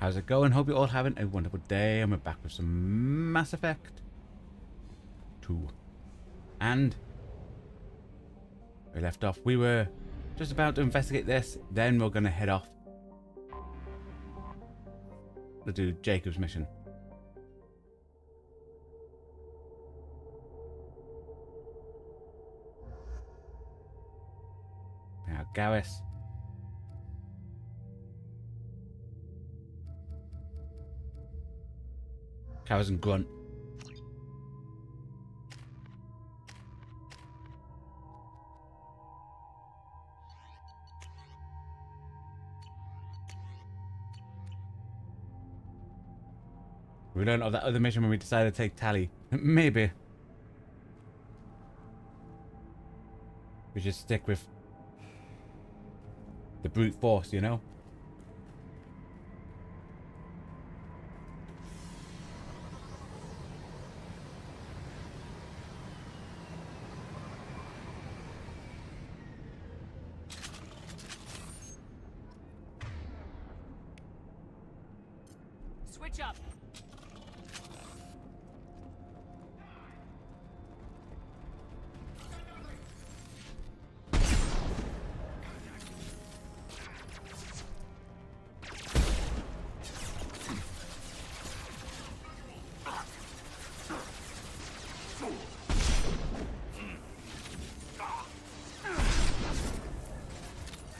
How's it going? Hope you're all having a wonderful day. And we're back with some Mass Effect 2. And we left off. We were just about to investigate this. Then we're going to head off to do Jacob's mission. Now, Garrus. Cows and Grunt. We learned of that other mission when we decided to take Tally. Maybe we should stick with the brute force, you know? Switch up.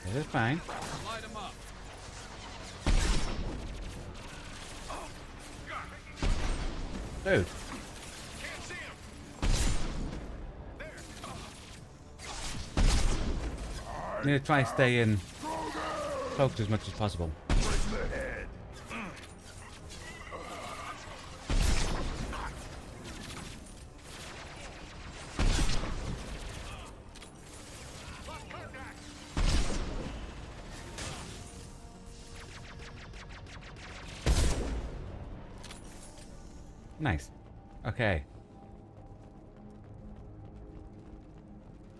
This is fine. Light him up. Dude. Can't see him. There. Need to try and stay in cloaked as much as possible. Nice. Okay.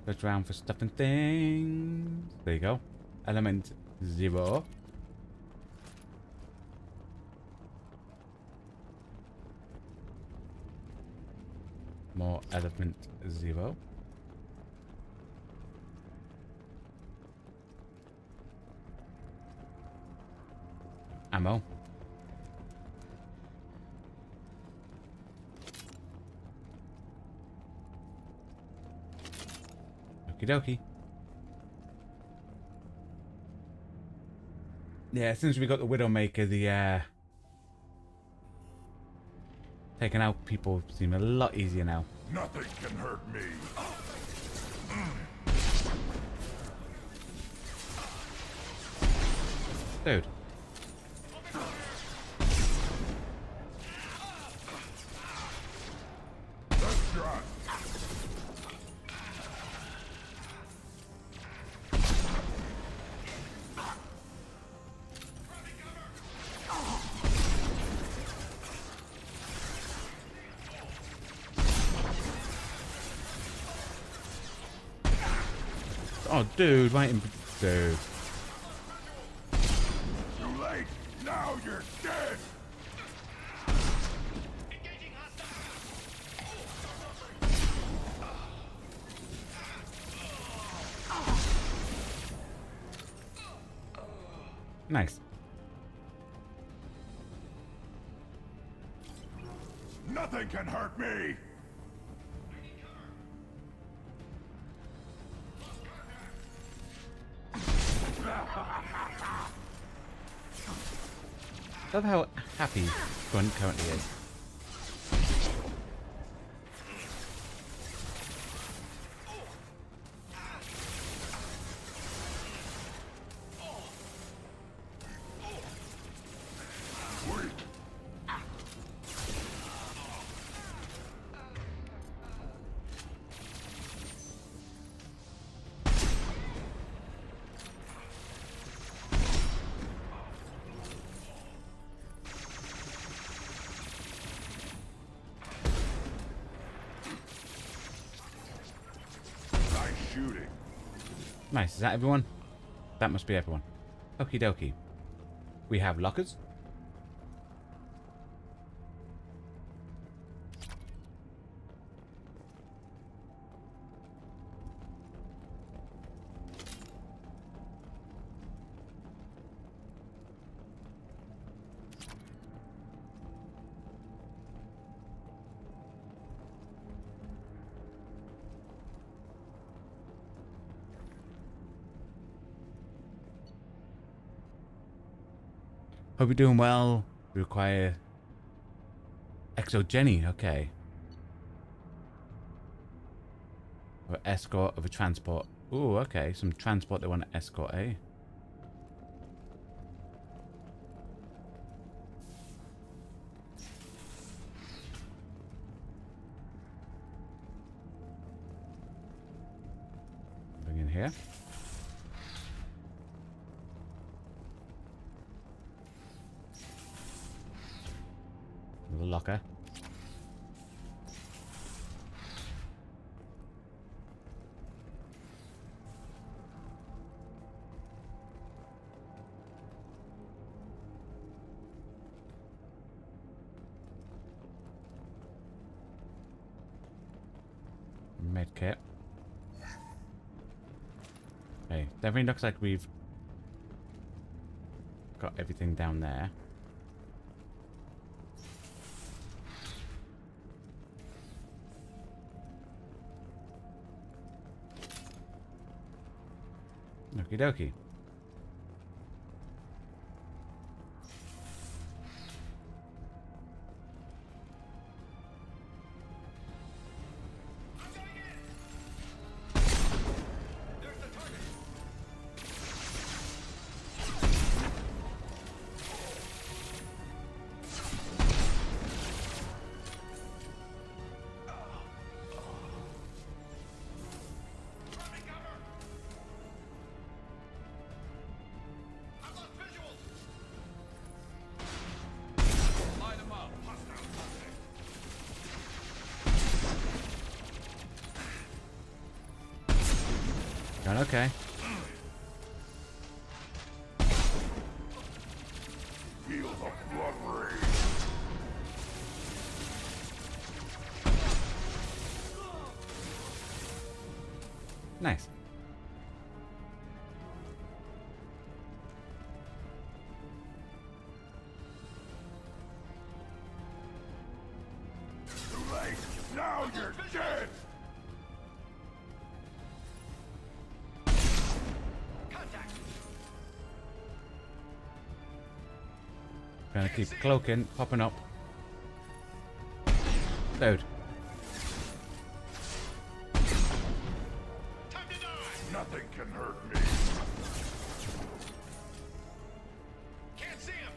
Search around for stuff and things. There you go. Element 0. More element 0. Ammo. Okie dokie. Yeah, since we got the Widowmaker, the taking out people seem a lot easier now. Nothing can hurt me. Dude. Let's try. Oh, dude, right in... Dude. Too late. Now you're dead. Engaging hostile. Nice. Nothing can hurt me. Love how happy Grunt currently is. Weak. Nice shooting. Nice. Is that everyone? That must be everyone. Okie dokie. We have lockers. Hope you're doing well. We require exogeny. Okay. Or escort of a transport. Ooh, okay. Some transport they want to escort, eh? Bring in here. Little locker. Medkit. Okay, definitely looks like we've got everything down there. Okie dokie. Going okay. Feel the blood rage. Nice. Too late. Now you're dead. Gonna keep cloaking, popping up. Dude. Time to die. Nothing can hurt me. Can't see him.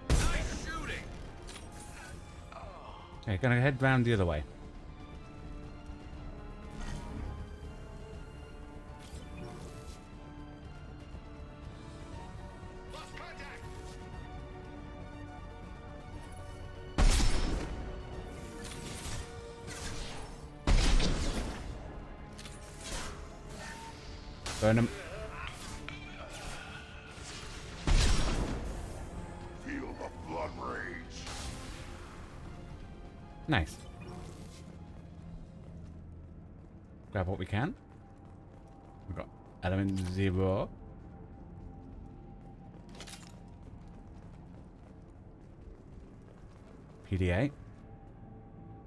Nice shooting. Okay, gonna head round the other way. Lost contact. Burn him. Feel the blood rage. Nice. Grab what we can. We've got element 0. PDA.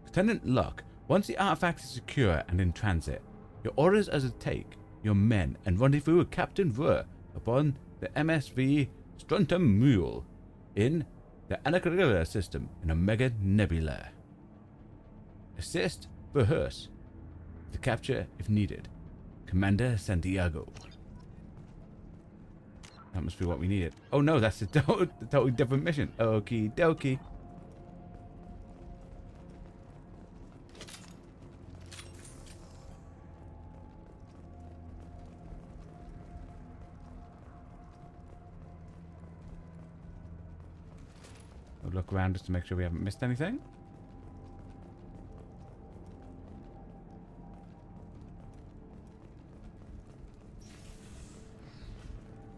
Lieutenant Locke, once the artifact is secure and in transit, your orders are to take your men and rendezvous with Captain Vur upon the MSV Struntum Mule in the Anaconda system in Omega Nebula. Assist Verhurst to capture if needed. Commander Santiago. That must be what we needed. Oh no, that's a totally different mission. Okie dokie. We'll look around just to make sure we haven't missed anything.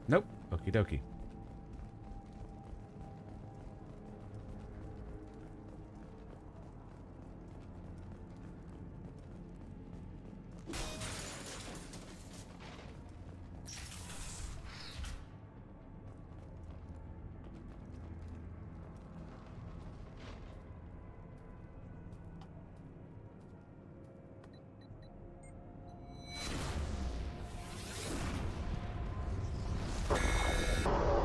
Nope. Okie dokie.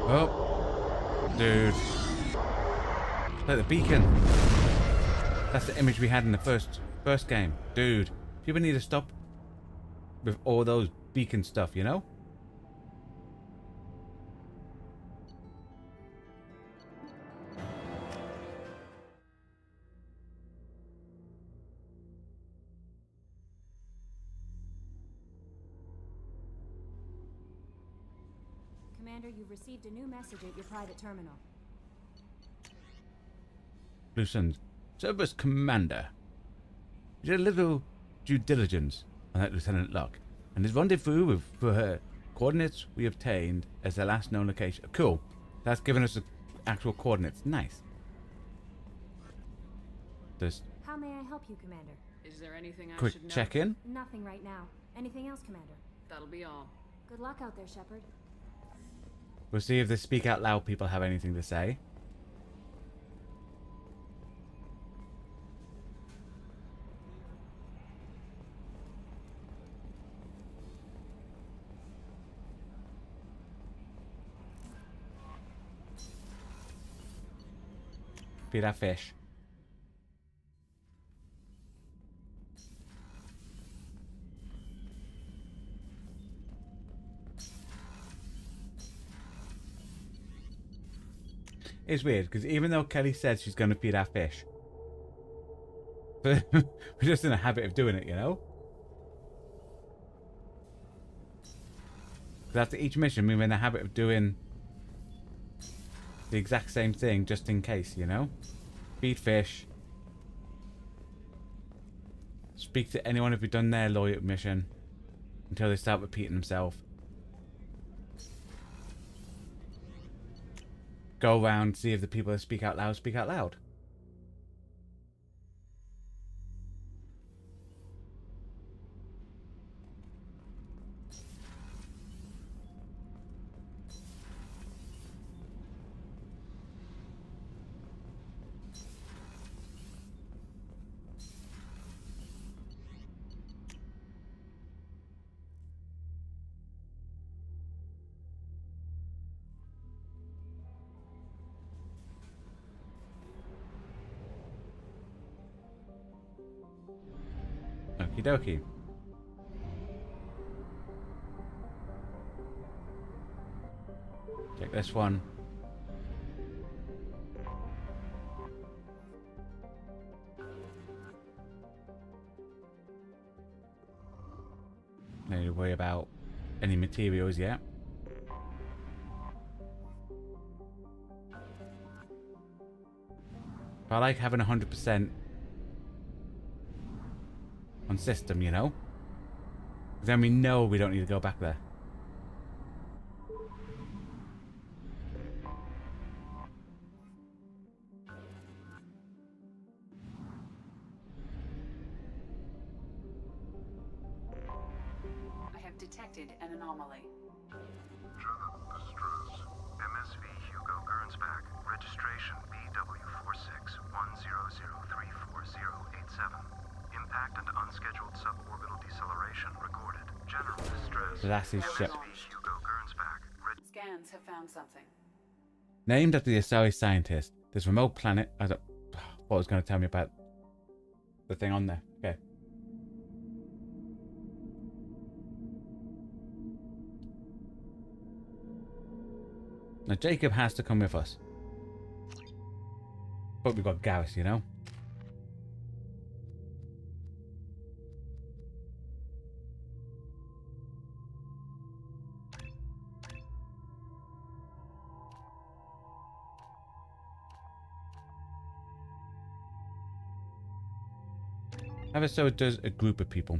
Oh, dude. Like the beacon. That's the image we had in the first game. Dude, people need to stop with all those beacon stuff, you know? Commander, you've received a new message at your private terminal. Lieutenant, Cerberus Commander. You did a little due diligence on that Lieutenant Locke, and his rendezvous with for her coordinates we obtained as the last known location. Cool. That's given us the actual coordinates. Nice. Just How may I help you, Commander? Is there anything I quick should know? check-in. Nothing right now. Anything else, Commander? That'll be all. Good luck out there, Shepard. We'll see if the speak out loud people have anything to say. Feed our fish. It's weird because even though Kelly said she's going to feed our fish, but we're just in a habit of doing it, you know? 'Cause after each mission, we're in the habit of doing the exact same thing just in case, you know? Feed fish. Speak to anyone if we've done their lawyer mission until they start repeating themselves. Go around, see if the people that speak out loud speak out loud. Okie dokie. Check this one. No need to worry about any materials yet. But I like having 100% on system, you know? Then we know we don't need to go back there. I have detected an anomaly. General distress. MSV Hugo Gernsback. Registration BW4610034087. Impact and unscheduled suborbital deceleration recorded. General distress. So that's his ship. MSV Hugo Gernsback. Scans have found something. Named after the Asari scientist, this remote planet. I don't. What was going to tell me about the thing on there? Okay. Now Jacob has to come with us, but we've got Garrus, you know. However, so it does a group of people.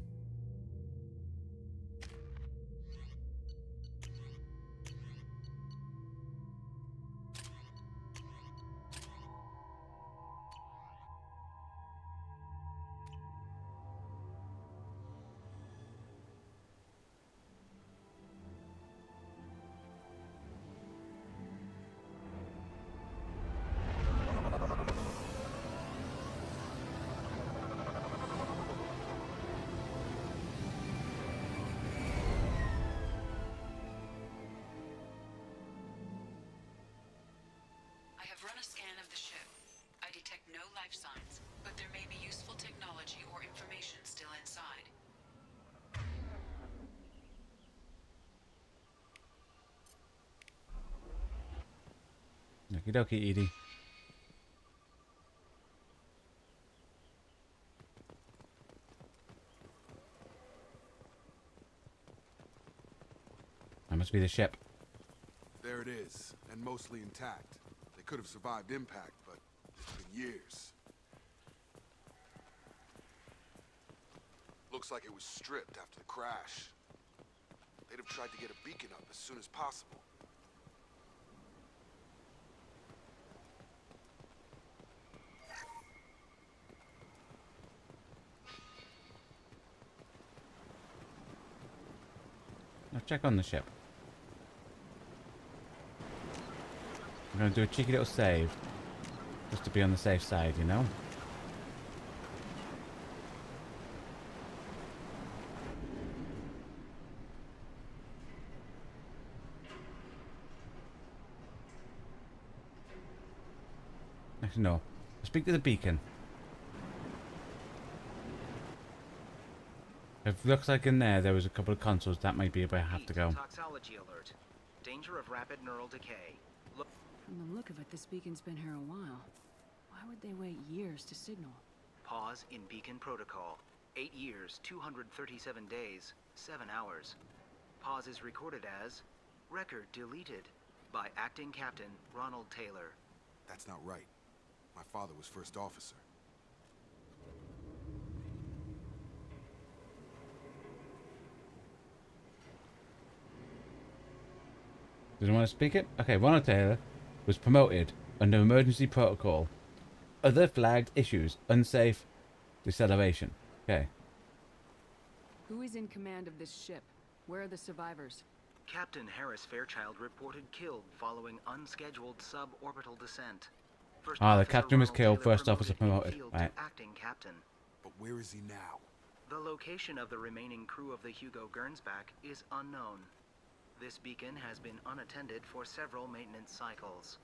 scan of the ship. I detect no life signs, but there may be useful technology or information still inside. Okie dokie, Edie. That must be the ship. There it is, and mostly intact. They could have survived impact, but it's been years. Looks like it was stripped after the crash. They'd have tried to get a beacon up as soon as possible. Now check on the ship. I'm going to do a cheeky little save. Just to be on the safe side, you know? Actually, no. Speak to the beacon. It looks like in there was a couple of consoles. That might be where I have to go. Toxology alert. Danger of rapid neural decay. Look. From the look of it, this beacon's been here a while. Why would they wait years to signal? Pause in beacon protocol. 8 years, 237 days, 7 hours. Pause is recorded as record deleted by acting captain Ronald Taylor. That's not right. My father was first officer. Doesn't want to speak it? Okay, Ronald Taylor was promoted under emergency protocol. Other flagged issues. Unsafe deceleration. Okay. Who is in command of this ship? Where are the survivors? Captain Harris Fairchild reported killed following unscheduled suborbital descent. First Ah, the Officer captain was Ronald killed, Taylor first officer in promoted. field Right. to acting captain. But where is he now? The location of the remaining crew of the Hugo Gernsback is unknown. This beacon has been unattended for several maintenance cycles.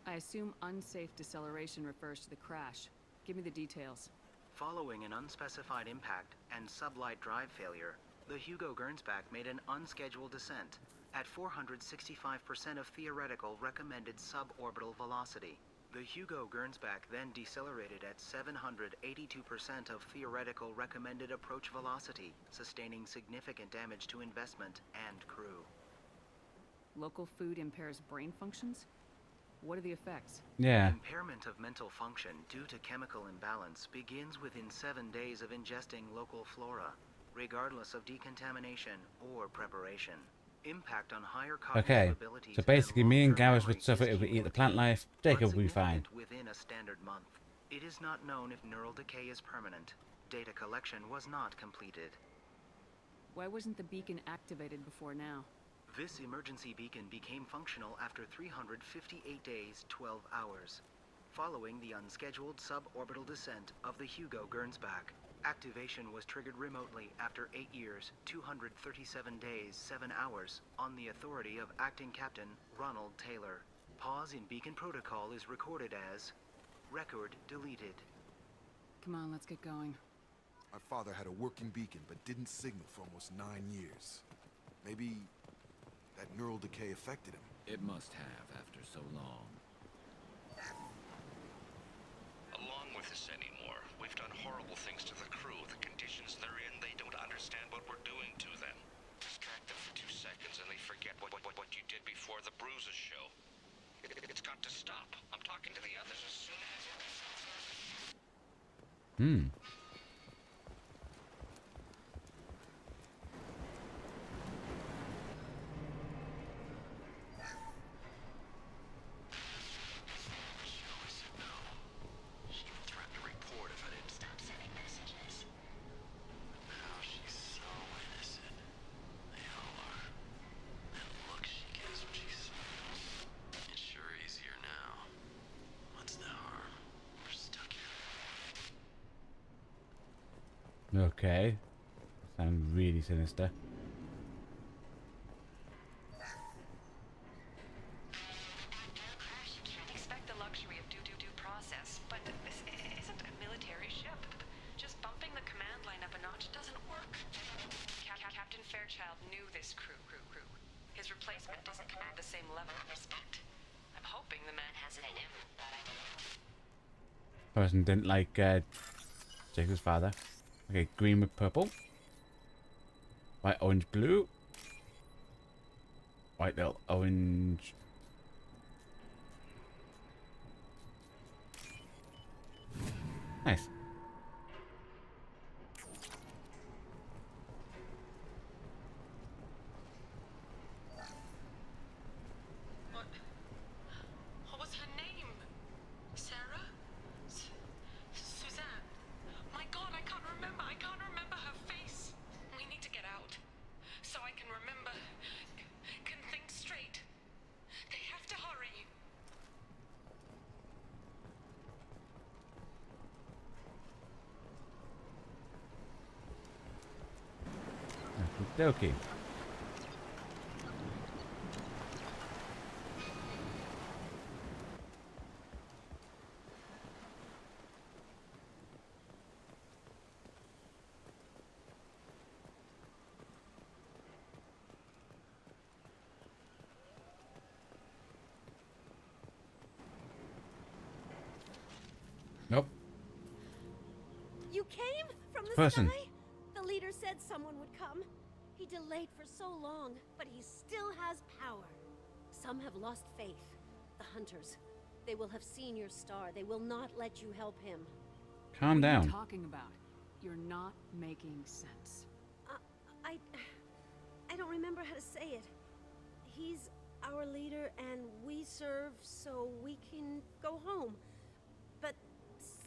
I assume unsafe deceleration refers to the crash. Give me the details. Following an unspecified impact and sublight drive failure, the Hugo Gernsback made an unscheduled descent at 465% of theoretical recommended suborbital velocity. The Hugo Gernsback then decelerated at 782% of theoretical recommended approach velocity, sustaining significant damage to investment and crew. Local food impairs brain functions? What are the effects? Yeah. Impairment of mental function due to chemical imbalance begins within 7 days of ingesting local flora, regardless of decontamination or preparation. Impact on higher cognitive Okay. abilities So basically, me and long-term Gareth memory would suffer is if we eat the cumulative, plant life. but Jacob will be fine. significant within a standard month. It is not known if neural decay is permanent. Data collection was not completed. Why wasn't the beacon activated before now? This emergency beacon became functional after 358 days, 12 hours, following the unscheduled suborbital descent of the Hugo Gernsback. Activation was triggered remotely after 8 years, 237 days, 7 hours, on the authority of Acting Captain Ronald Taylor. Pause in beacon protocol is recorded as record deleted. Come on, let's get going. My father had a working beacon, but didn't signal for almost 9 years. Maybe that neural decay affected him. It must have after so long. Along with this anymore. We've done horrible things to the crew. The conditions they're in, they don't understand what we're doing to them. Distract them for 2 seconds and they forget what you did before the bruises show. It's got to stop. I'm talking to the others as soon as... She threatened to report if I didn't stop sending messages. But now she's so innocent. They all are. That look she gives when she smiles. It's sure easier now. What's the harm? We're stuck here. Okay. Sounds really sinister. this crew. His replacement doesn't command the same level of respect. I'm hoping the man has it in him. Person didn't like Jacob's father. Okay, green with purple. White, orange, blue. White, little orange. Nice. What was her name? Sarah? Suzanne? My God, I can't remember. I can't remember her face. We need to get out. So I can remember. Can think straight. They have to hurry. Okay. Nope. You came from the Person. sky? The leader said someone would come. He delayed for so long, but he still has power. Some have lost faith. The hunters. They will have seen your star. They will not let you help him. Calm What are down. you talking about? You're not making sense. I don't remember how to say it. He's our leader and we serve so we can go home. But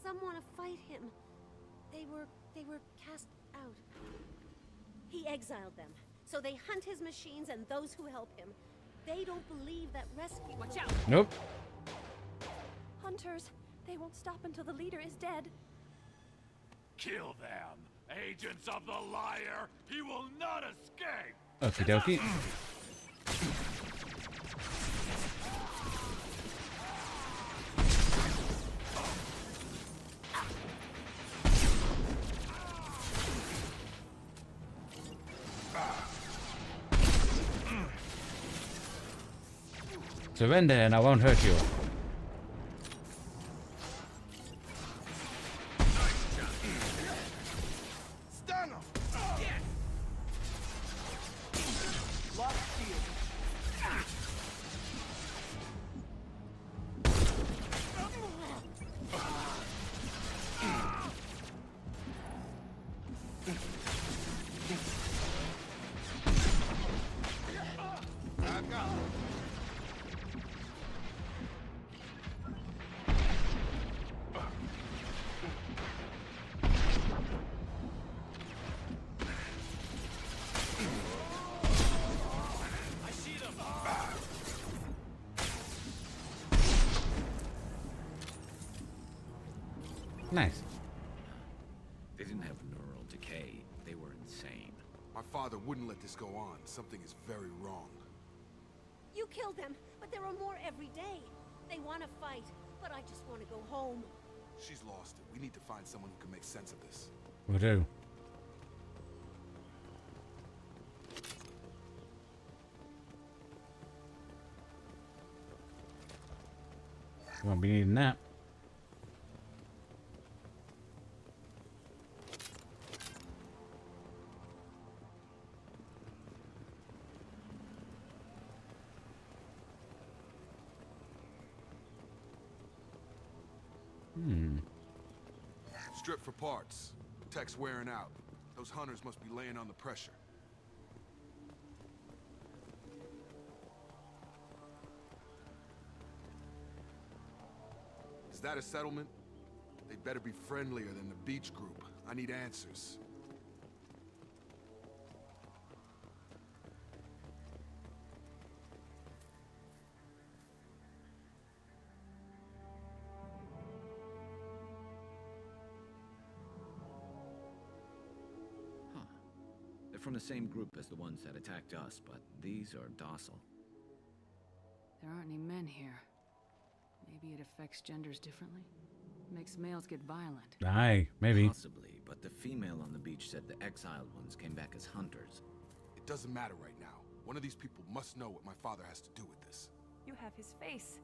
some want to fight him. They were cast out. He exiled them. So they hunt his machines and those who help him. They don't believe that rescue. Watch out! Nope. Hunters, they won't stop until the leader is dead. Kill them! Agents of the liar! He will not escape! Okie dokie. Surrender and I won't hurt you. Stun him! Nice. They didn't have neural decay. They were insane. My father wouldn't let this go on. Something is very wrong. You killed them, but there are more every day. They want to fight, but I just want to go home. She's lost it. We need to find someone who can make sense of this. Will do. Won't be needing that. Strip for parts. Tech's wearing out. Those hunters must be laying on the pressure. Is that a settlement? They'd better be friendlier than the beach group. I need answers. Huh. They're from the same group as the ones that attacked us, but these are docile. There aren't any men here. Maybe it affects genders differently? Makes males get violent. Aye, maybe. Possibly, but the female on the beach said the exiled ones came back as hunters. It doesn't matter right now. One of these people must know what my father has to do with this. You have his face.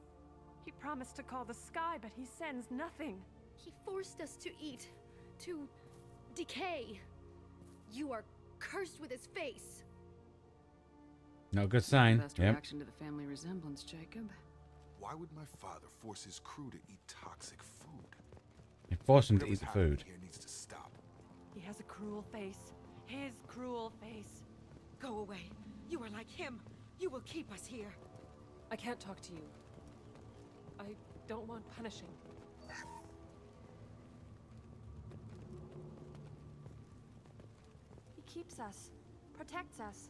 He promised to call the sky, but he sends nothing. He forced us to eat, to decay. You are cursed with his face. No good sign. Best reaction to the family resemblance, Jacob. Why would my father force his crew to eat toxic food? He forced him to Whatever's eat the food. happening here needs to stop. He has a cruel face. His cruel face. Go away. You are like him. You will keep us here. I can't talk to you. I don't want punishing. He keeps us, protects us,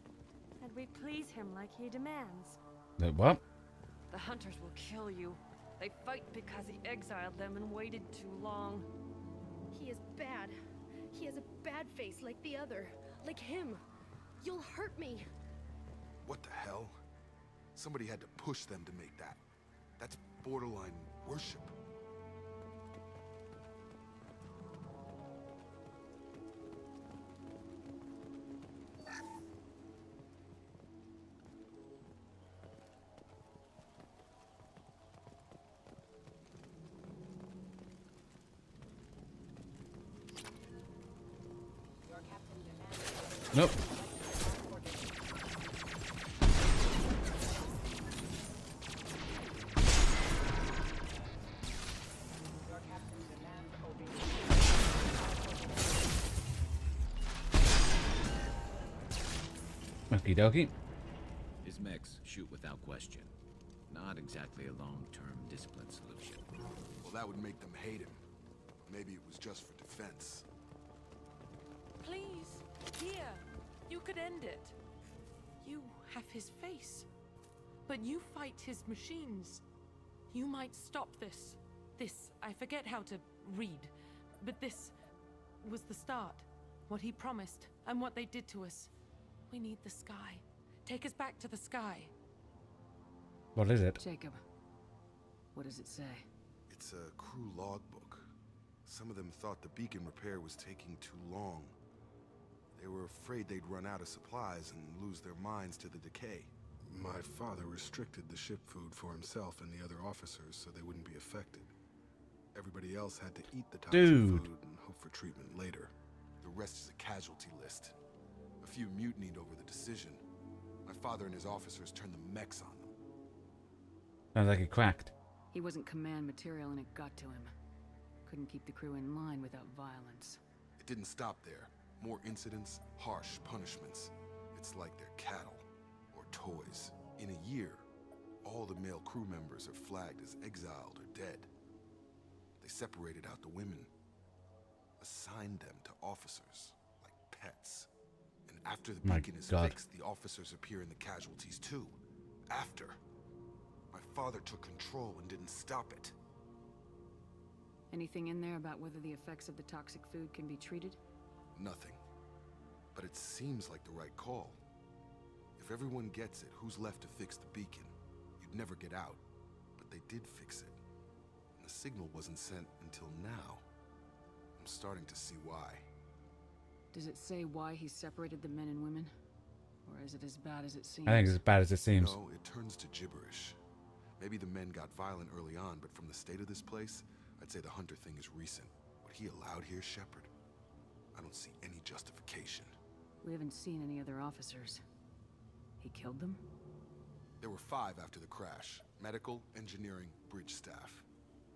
and we please him like he demands. What? The hunters will kill you. They fight because he exiled them and waited too long. He is bad. He has a bad face like the other. Like him. You'll hurt me. What the hell? Somebody had to push them to make that. That's borderline worship. Nope. Okie dokie. His mechs shoot without question. Not exactly a long-term discipline solution. Well, that would make them hate him. Maybe it was just for defense. Please, here. You could end it. You have his face. But you fight his machines. You might stop this. This, I forget how to read. But this was the start. What he promised, and what they did to us. We need the sky. Take us back to the sky. What is it? Jacob, what does it say? It's a crew logbook. Some of them thought the beacon repair was taking too long. They were afraid they'd run out of supplies and lose their minds to the decay. My father restricted the ship food for himself and the other officers so they wouldn't be affected. Everybody else had to eat the toxic food and hope for treatment later. The rest is a casualty list. A few mutinied over the decision. My father and his officers turned the mechs on them. Sounds like it cracked. He wasn't command material and it got to him. Couldn't keep the crew in line without violence. It didn't stop there. More incidents, harsh punishments. It's like they're cattle or toys. In a year, all the male crew members are flagged as exiled or dead. They separated out the women, assigned them to officers like pets. And after the beacon is fixed, the officers appear in the casualties too. After. My father took control and didn't stop it. Anything in there about whether the effects of the toxic food can be treated? Nothing. But it seems like the right call. If everyone gets it, who's left to fix the beacon? You'd never get out. But they did fix it. And the signal wasn't sent until now. I'm starting to see why. Does it say why he separated the men and women? Or is it as bad as it seems? I think it's as bad as it seems. No, it turns to gibberish. Maybe the men got violent early on, but from the state of this place, I'd say the Hunter thing is recent. What he allowed here, Shepard, I don't see any justification. We haven't seen any other officers. He killed them? There were 5 after the crash. Medical, engineering, bridge staff.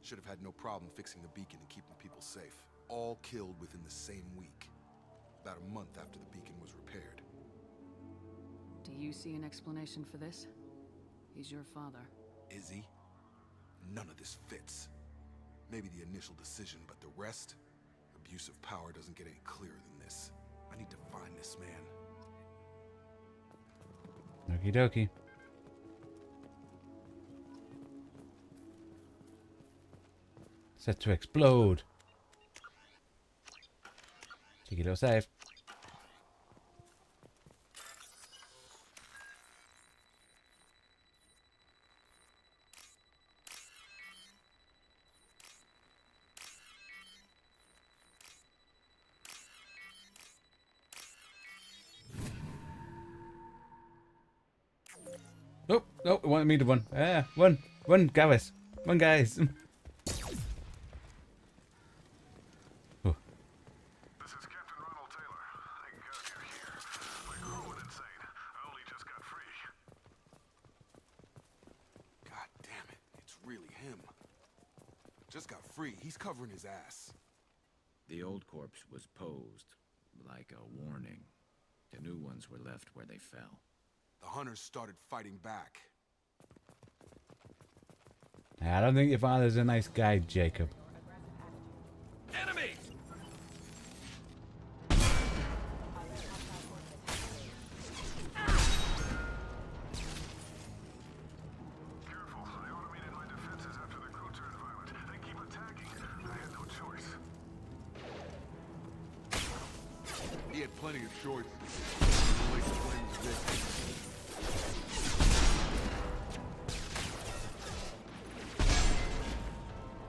Should have had no problem fixing the beacon and keeping people safe. All killed within the same week. About a month after the beacon was repaired. Do you see an explanation for this? He's your father. Is he? None of this fits. Maybe the initial decision, but the rest? Abuse of power doesn't get any clearer than this. I need to find this man. Okie dokie. Set to explode. Cheeky little save. Oh, no, it wanted me to run. Run, Gareth. Run, guys. This is Captain Ronald Taylor. Thank God you're here. My crew went insane. I only just got free. God damn it. It's really him. Just got free. He's covering his ass. The old corpse was posed like a warning. The new ones were left where they fell. The hunters started fighting back. I don't think your father's a nice guy, Jacob. Enemy! Careful. I automated my defenses after the crew turned violent. They keep attacking. I had no choice. He had plenty of choices. The place to play was this.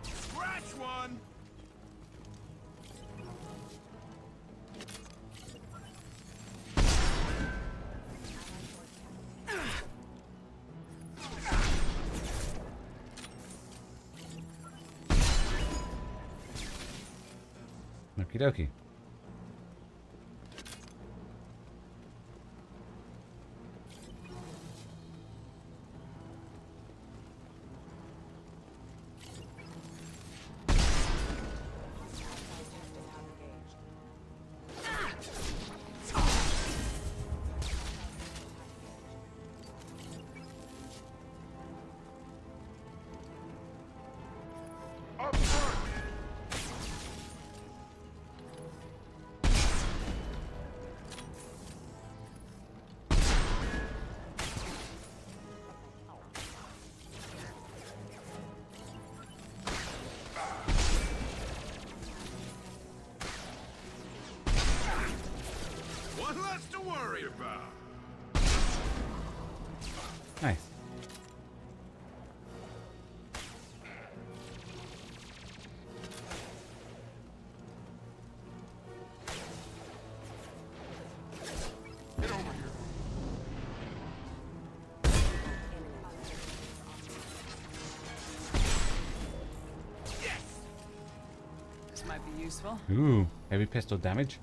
Scratch one! Okie dokie. Up front! One less to worry about. Nice. Get over here. This might be useful. Ooh, heavy pistol damage.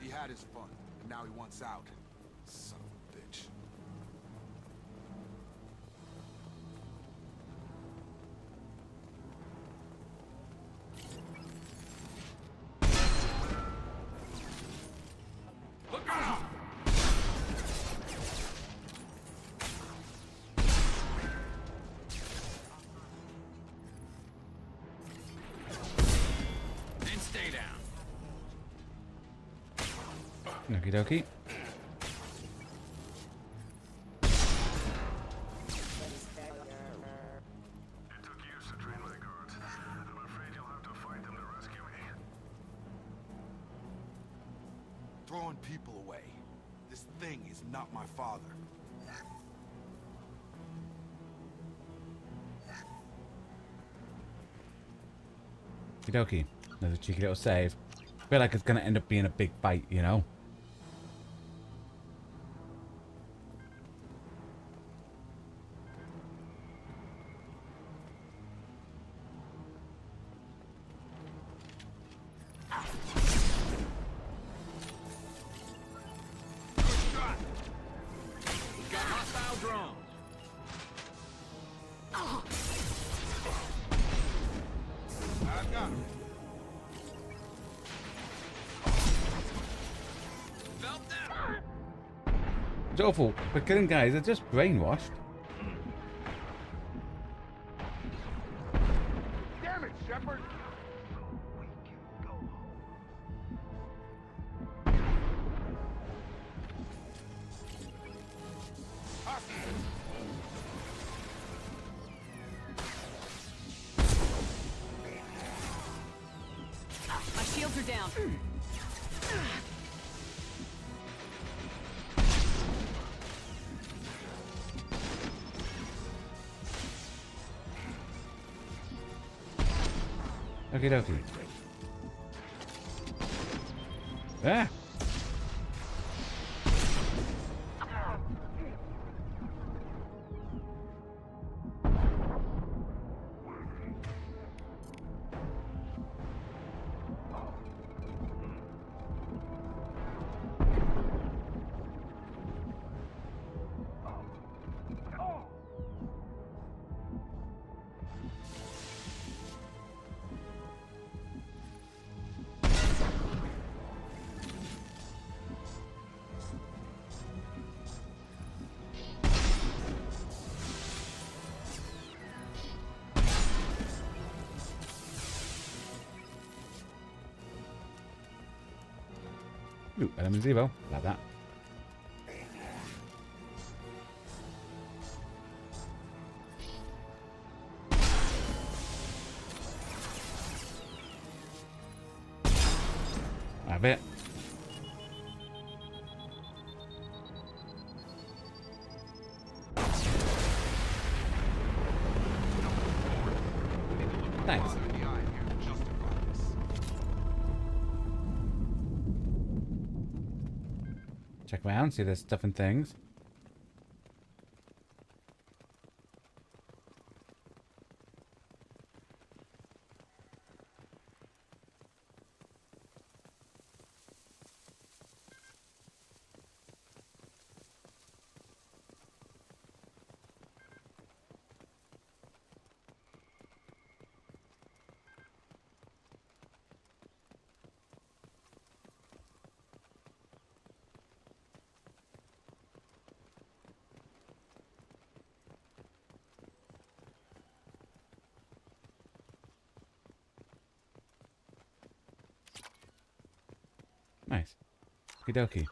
He had his fun, and now he wants out. Son of a bitch. Look out! And stay down. Okie dokie. It took years to train my guards. I'm afraid you'll have to fight them to rescue me. Throwing people away. This thing is not my father. Okie dokie. Another cheeky little save. Feel like it's gonna end up being a big fight, you know? Got hostile drone. I've got him. Felt that? It's awful, but killing guys are just brainwashed. Damn it, Shepard! My shields are down. Okie dokie. Ah! Ooh, element Zevo. Like that. I bet. Thanks. Check around, see there's stuff and things. Nice. Okie dokie.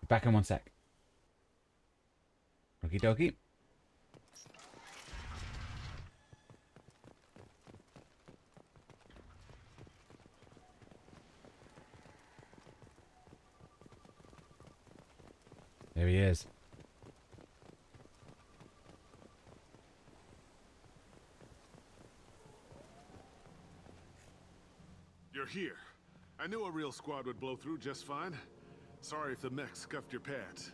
Back in one sec. Okie dokie. There he is. You're here. I knew a real squad would blow through just fine. Sorry if the mech scuffed your pads.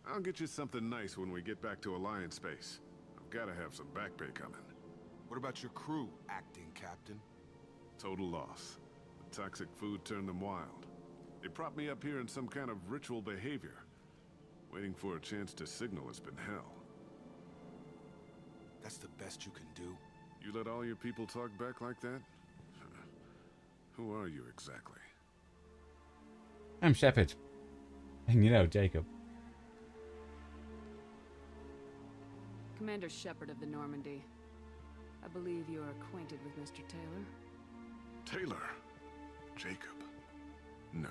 I'll get you something nice when we get back to Alliance space. I've got to have some back pay coming. What about your crew, acting captain? Total loss. The toxic food turned them wild. They propped me up here in some kind of ritual behavior. Waiting for a chance to signal has been hell. That's the best you can do? You let all your people talk back like that? Who are you exactly? I'm Shepard. And you know, Jacob. Commander Shepard of the Normandy. I believe you're acquainted with Mr. Taylor. Taylor? Jacob? No.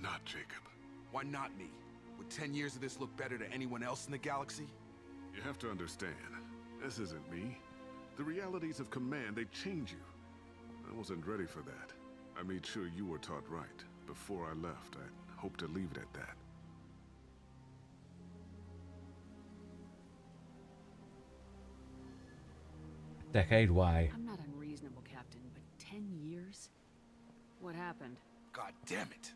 Not Jacob. Why not me? Would 10 years of this look better to anyone else in the galaxy? You have to understand, this isn't me. The realities of command, they change you. I wasn't ready for that. I made sure you were taught right. Before I left, I hoped to leave it at that. Decade, why? I'm not unreasonable, Captain, but 10 years? What happened? God damn it!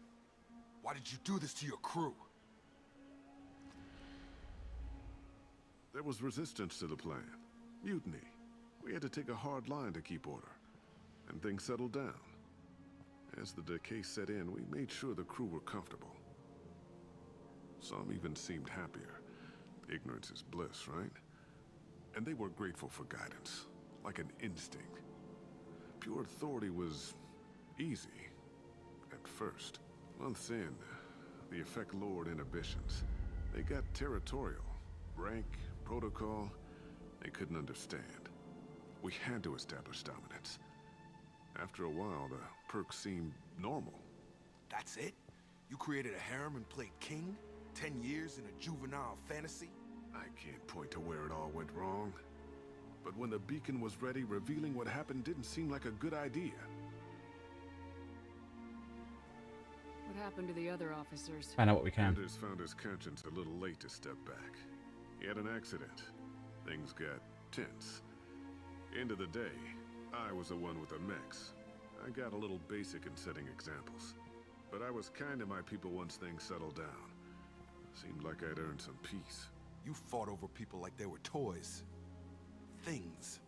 Why did you do this to your crew? There was resistance to the plan. Mutiny. We had to take a hard line to keep order. And things settled down. As the decay set in, we made sure the crew were comfortable. Some even seemed happier. Ignorance is bliss, right? And they were grateful for guidance, like an instinct. Pure authority was easy, at first. Months in, the effect lowered inhibitions. They got territorial. Rank, protocol, they couldn't understand. We had to establish dominance. After a while, the perks seemed normal. That's it? You created a harem and played king? 10 years in a juvenile fantasy? I can't point to where it all went wrong. But when the beacon was ready, revealing what happened didn't seem like a good idea. What happened to the other officers? Find out what we can. Anders found his conscience a little late to step back. He had an accident. Things got tense. End of the day, I was the one with the mechs. I got a little basic in setting examples. But I was kind to my people once things settled down. Seemed like I'd earned some peace. You fought over people like they were toys. Things.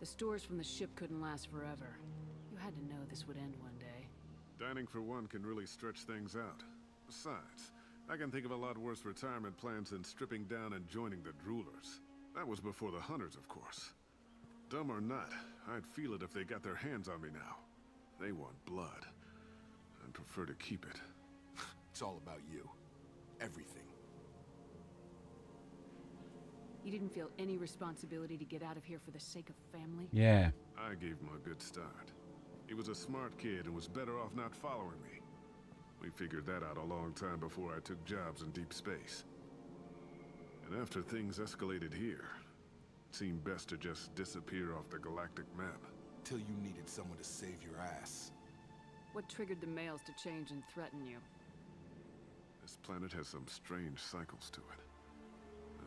The stores from the ship couldn't last forever. You had to know this would end one day. Dining for one can really stretch things out. Besides, I can think of a lot worse retirement plans than stripping down and joining the Droolers. That was before the Hunters, of course. Dumb or not, I'd feel it if they got their hands on me now. They want blood. I'd prefer to keep it. It's all about you. Everything. You didn't feel any responsibility to get out of here for the sake of family? Yeah. I gave him a good start. He was a smart kid and was better off not following me. We figured that out a long time before I took jobs in deep space. And after things escalated here, it seemed best to just disappear off the galactic map. Till you needed someone to save your ass. What triggered the males to change and threaten you? This planet has some strange cycles to it.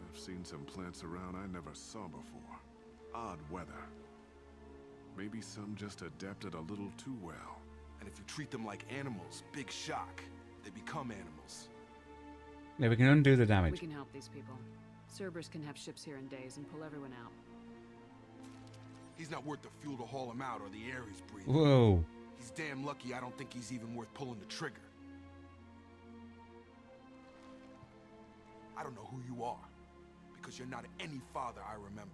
I've seen some plants around I never saw before. Odd weather. Maybe some just adapted a little too well. And if you treat them like animals, big shock. They become animals. Yeah, we can undo the We damage. can help these people. Cerberus can have ships here in days and pull everyone out. He's not worth the fuel to haul him out or the air he's breathing. Whoa. He's damn lucky I don't think he's even worth pulling the trigger. I don't know who you are, because you're not any father I remember.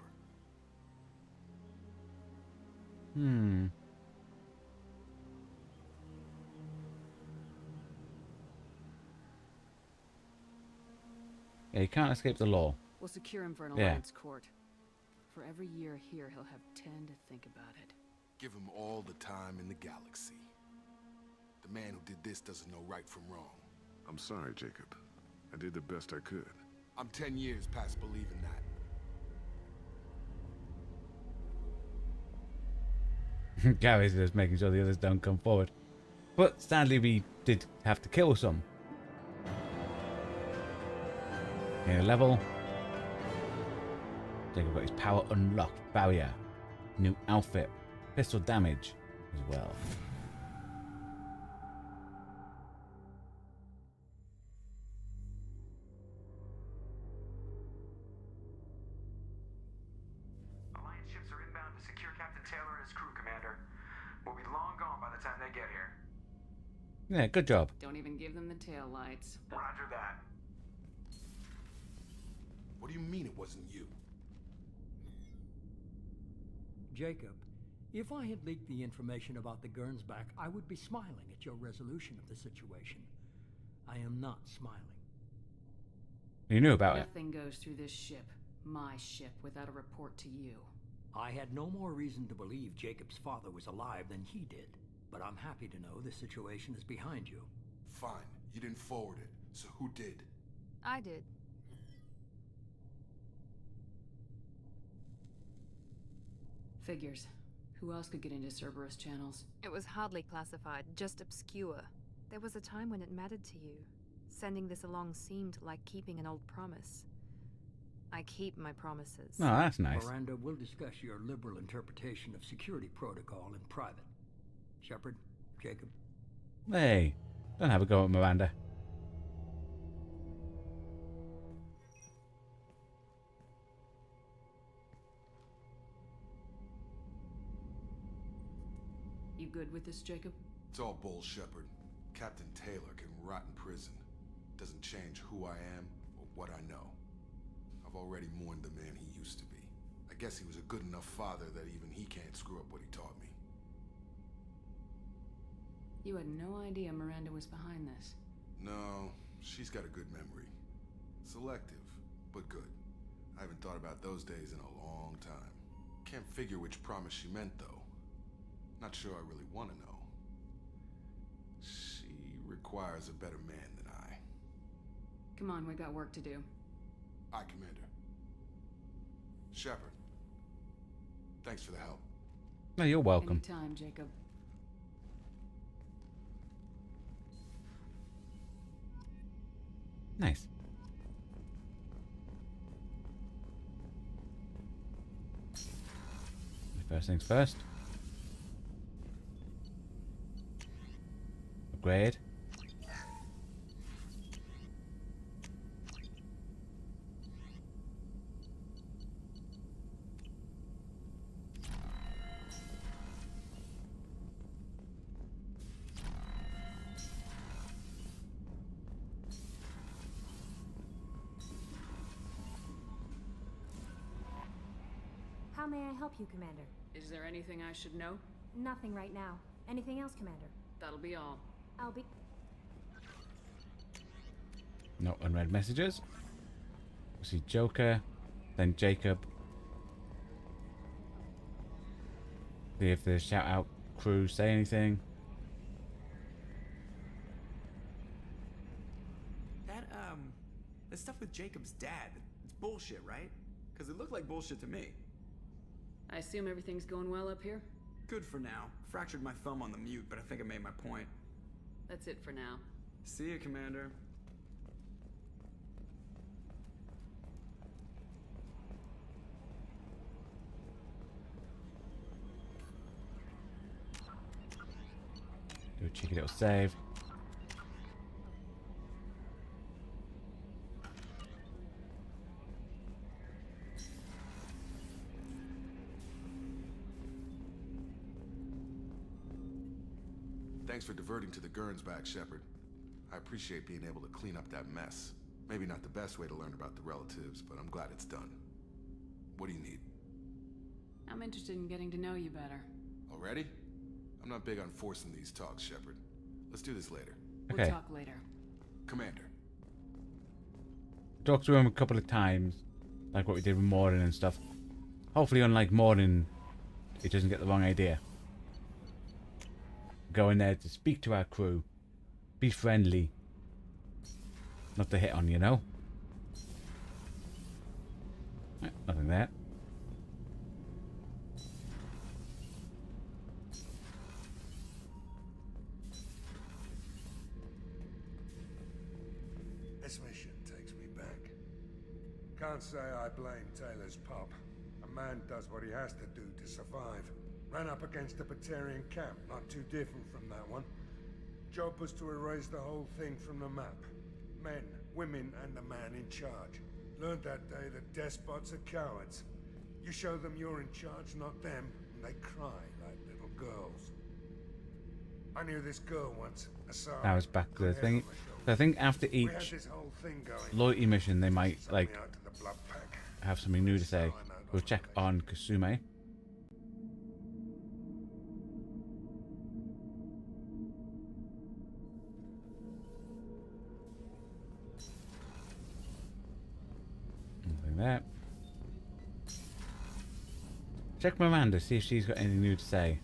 Yeah, you can't escape the law. We'll secure him for an Yeah. alliance court. For every year here, he'll have 10 to think about it. Give him all the time in the galaxy. The man who did this doesn't know right from wrong. I'm sorry, Jacob. I did the best I could. I'm 10 years past believing that. Gary's just making sure the others don't come forward. But sadly, we did have to kill some. Okay, level. Jacob got his power unlocked. Barrier. New outfit. Pistol damage as well. Alliance ships are inbound to secure Captain Taylor and his crew, Commander. We'll be long gone by the time they get here. Yeah, good job. Don't even give them the tail lights. Roger that. What do you mean it wasn't you? Jacob, if I had leaked the information about the Gernsback, I would be smiling at your resolution of the situation. I am not smiling. You knew about it. Nothing goes through this ship, my ship, without a report to you. I had no more reason to believe Jacob's father was alive than he did, but I'm happy to know the situation is behind you. Fine, you didn't forward it, so who did? I did. Figures. Who else could get into Cerberus channels? It was hardly classified, just obscure. There was a time when it mattered to you. Sending this along seemed like keeping an old promise. I keep my promises. Oh, that's nice. Miranda, we'll discuss your liberal interpretation of security protocol in private. Shepard, Jacob. Hey, don't have a go at Miranda. You good with this, Jacob? It's all bull, Shepard. Captain Taylor can rot in prison. Doesn't change who I am or what I know. I've already mourned the man he used to be. I guess he was a good enough father that even he can't screw up what he taught me. You had no idea Miranda was behind this. No, she's got a good memory. Selective, but good. I haven't thought about those days in a long time. Can't figure which promise she meant, though. Not sure I really want to know. She requires a better man than I. Come on, we got work to do. Aye, Commander. Shepard. Thanks for the help. No, you're welcome. Anytime, Jacob. Nice. First things first. Upgrade. How may I help you, Commander? Is there anything I should know? Nothing right now. Anything else, Commander? That'll be all. I'll be... No unread messages. We see Joker, then Jacob. See if the shout out crew say anything. That, the stuff with Jacob's dad, it's bullshit, right? Because it looked like bullshit to me. I assume everything's going well up here? Good for now. Fractured my thumb on the mute, but I think I made my point. That's it for now. See you, Commander. Do a cheeky little save. Thanks for diverting to the Gernsback, Shepard. I appreciate being able to clean up that mess. Maybe not the best way to learn about the relatives, but I'm glad it's done. What do you need? I'm interested in getting to know you better. Already? I'm not big on forcing these talks, Shepard. Let's do this later. Okay. We'll talk later. Commander. Talked to him a couple of times, like what we did with Morden and stuff. Hopefully, unlike Morden, he doesn't get the wrong idea. Go in there to speak to our crew. Be friendly. Not to hit on, you know? Nothing there. This mission takes me back. Can't say I blame Taylor's pop. A man does what he has to do to survive. Ran up against a Batarian camp, not too different from that one. Job was to erase the whole thing from the map. Men, women, and the man in charge. Learned that day that despots are cowards. You show them you're in charge, not them, and they cry like little girls. I knew this girl once. Now it's back to the thing. So I think after each loyalty mission, they might like have something new to say. We'll check on Kasume. Nothing there. Check Miranda, see if she's got anything new to say.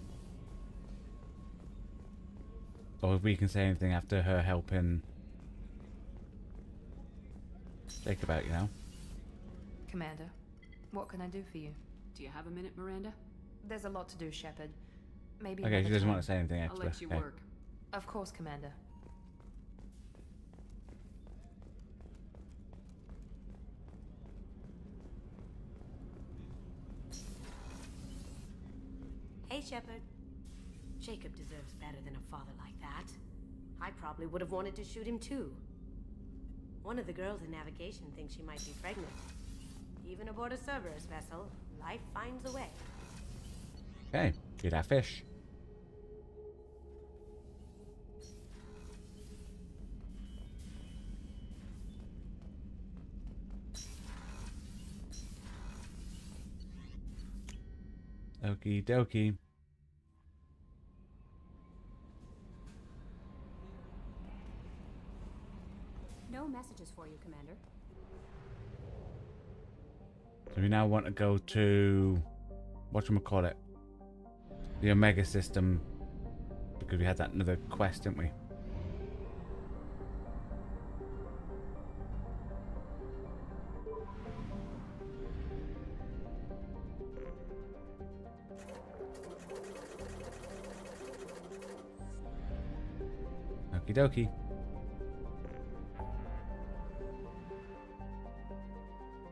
Or if we can say anything after her helping Jacob out, you know? Commander, what can I do for you? Do you have a minute, Miranda? There's a lot to do, Shepard. Maybe Okay, she another doesn't time. want to say anything extra. I'll let you Okay. work. Of course, Commander. Hey, Shepard. Jacob deserves better than a father like that. I probably would have wanted to shoot him too. One of the girls in navigation thinks she might be pregnant. Even aboard a Cerberus vessel, life finds a way. Okay, feed our fish. Okie dokie. No messages for you, Commander. So we now want to go to whatchamacallit, the Omega system, because we had that another quest, didn't we? Okie dokie.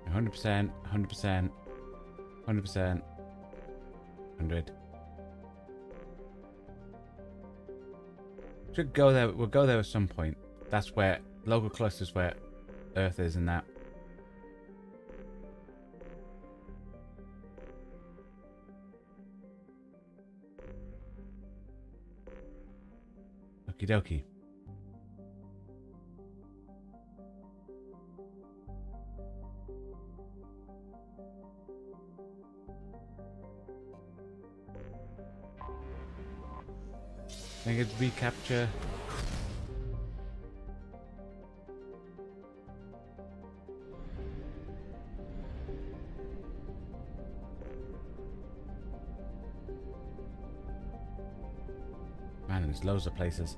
$100%, 100%, 100%. 100. Should go there. We'll go there at some point. That's where local clusters where Earth is and that. Okie dokie. I think it's recapture. Man, there's loads of places.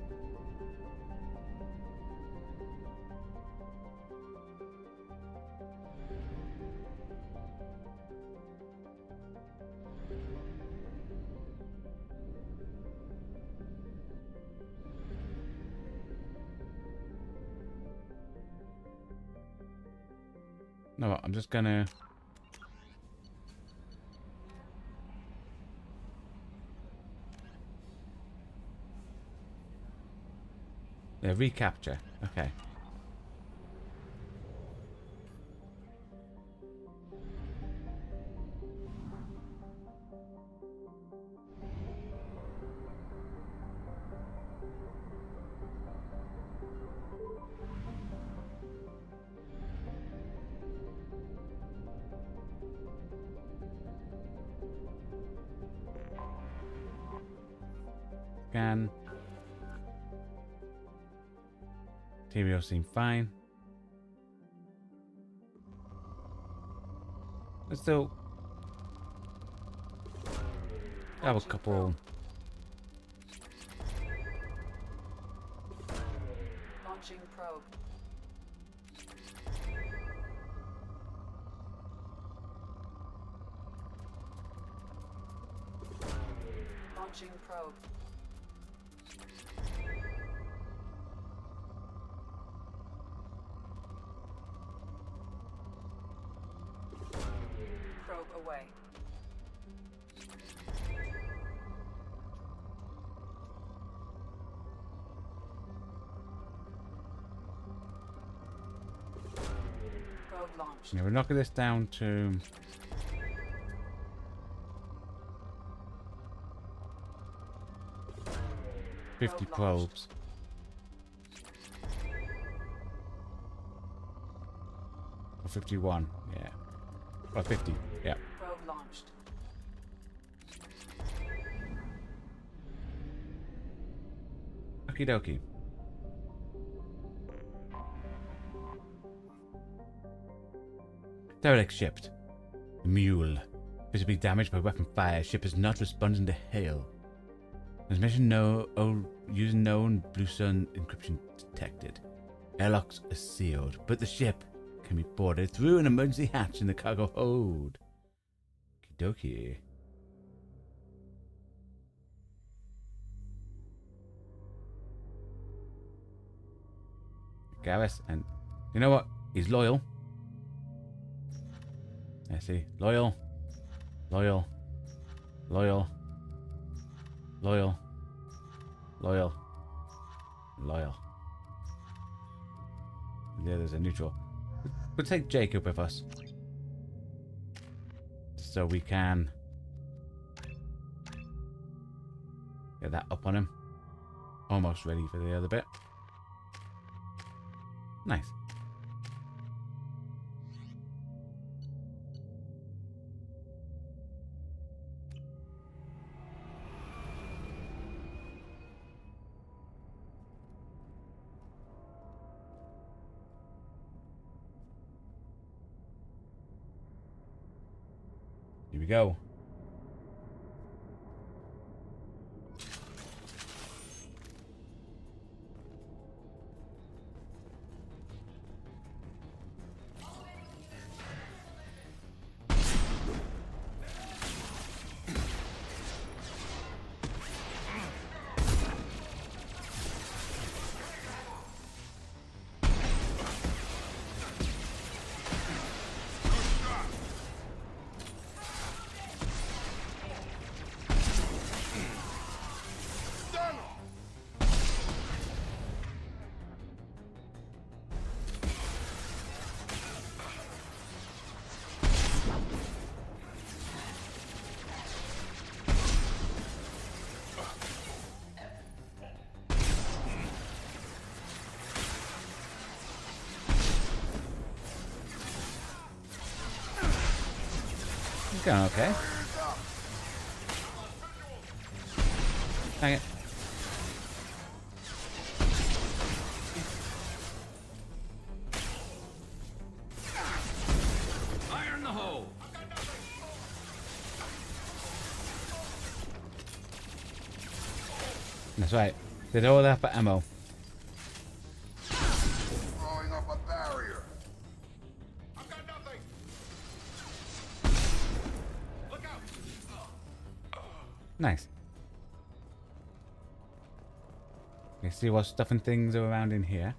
No, I'm just gonna... Yeah, recapture. Okay. Scan. Materials seem fine. Let's still have a couple. Launching probe. Launching probe. Probe away. Probe launched. Yeah, we're knocking this down to 50 probes. Or 51, yeah. Or 50, yeah. Probe launched. Okie dokie. Derelict shipped. The Mule. Visibly damaged by weapon fire. Ship is not responding to hail. Transmission using known Blue Sun encryption detected. Airlocks are sealed, but the ship can be boarded through an emergency hatch in the cargo hold. Okie dokie. Garrus, and you know what? He's loyal. I see. Loyal. Loyal. Loyal. Loyal. Loyal. Loyal. Yeah, there's a neutral. We'll take Jacob with us. So we can get that up on him. Almost ready for the other bit. Nice. Here we go. It's going okay. Dang it. Fire in the hole! That's right. Did all that for ammo. Throwing up a barrier. I've got nothing. Look out. Nice. Let's see what stuff and things are around in here.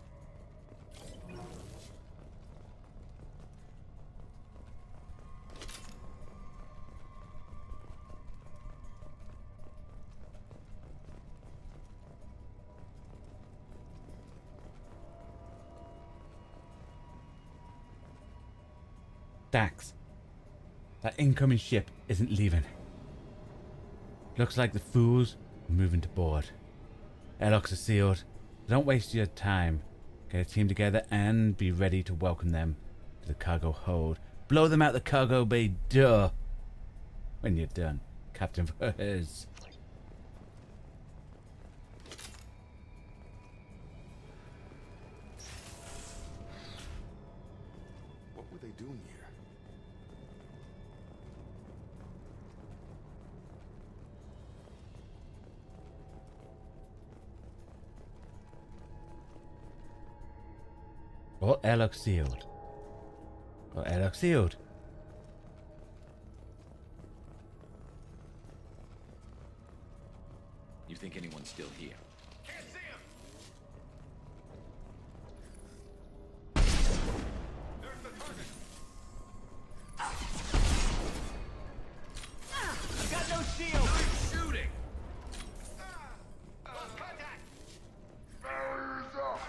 Dax, that incoming ship isn't leaving. Looks like the fools are moving to board. Airlocks are sealed. Don't waste your time. Get a team together and be ready to welcome them to the cargo hold. Blow them out the cargo bay door when you're done, Captain Furs. What were they doing here? All airlock sealed. All airlock sealed. You think anyone's still here? Can't see him. There's the target. You got no shield! Nice shooting! Lost contact. Barriers up.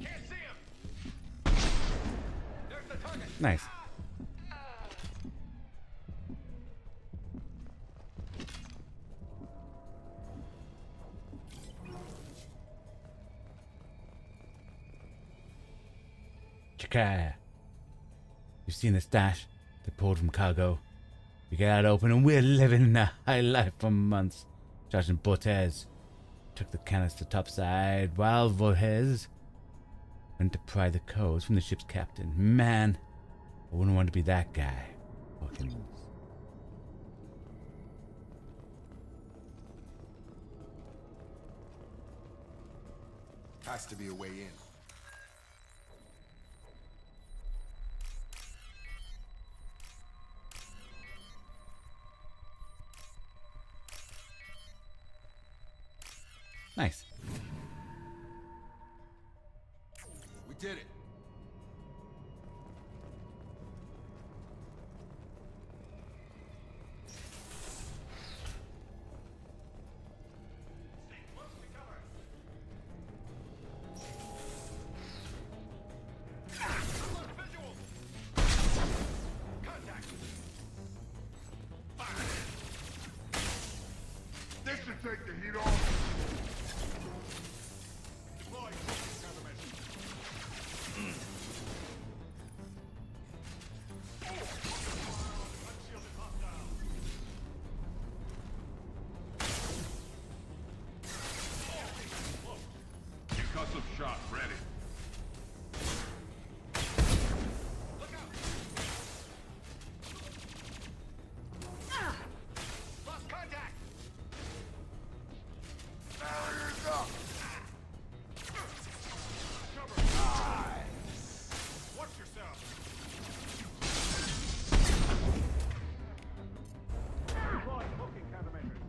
Can't see him. There's the target. Nice. Chaka. You've seen the stash they pulled from cargo. We get it open and we're living a high life for months. Sergeant Bortez took the canister topside while Voorhees went to pry the codes from the ship's captain. Man, I wouldn't want to be that guy. Fucking. Has to be a way in. Nice. We did it. This should take the heat off. Deploy countermeasures. Unshielded hostile. Concussive shot ready. Look out! Lost contact! Barriers up! Cover! Watch yourself! Deploy smoking countermeasures.